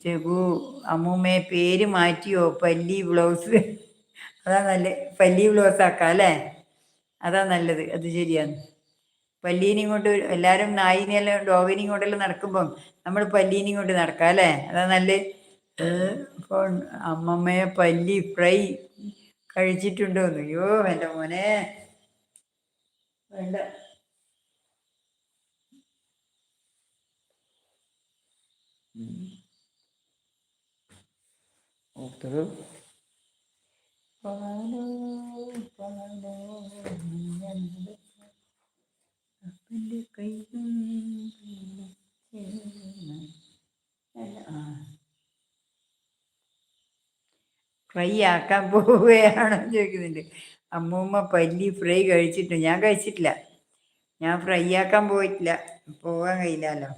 ചെബു അമ്മൂമ്മയെ പേര് മാറ്റിയോ പല്ലി ബ്ലൗസ്? അതാ നല്ല, പല്ലി ബ്ലൗസ് ആക്കാം അല്ലേ? അതാ നല്ലത്, അത് ശരിയാണ്. പല്ലീനെയും കൊണ്ട് എല്ലാവരും നായിനെല്ലാം ഡോഗിനെയും കൊണ്ടെല്ലാം നടക്കുമ്പം നമ്മൾ പല്ലീനെയും കൊണ്ട് നടക്കാം അല്ലേ? അതാ നല്ല. ഇപ്പോൾ അമ്മമ്മയെ പല്ലി ഫ്രൈ കഴിച്ചിട്ടുണ്ടോന്ന്? അയ്യോ എൻ്റെ മോനെ വേണ്ട. ഓർത്തത് പാലോ പാലോ അപ്പൻ്റെ കൈയും ഫ്രൈ ആക്കാൻ പോവുകയാണോ ചോദിക്കുന്നുണ്ട്. അമ്മൂമ്മ പല്ലി ഫ്രൈ കഴിച്ചിട്ട്, ഞാൻ കഴിച്ചിട്ടില്ല, ഞാൻ ഫ്രൈ ആക്കാൻ പോയിട്ടില്ല, പോകാൻ കഴിയില്ലല്ലോ.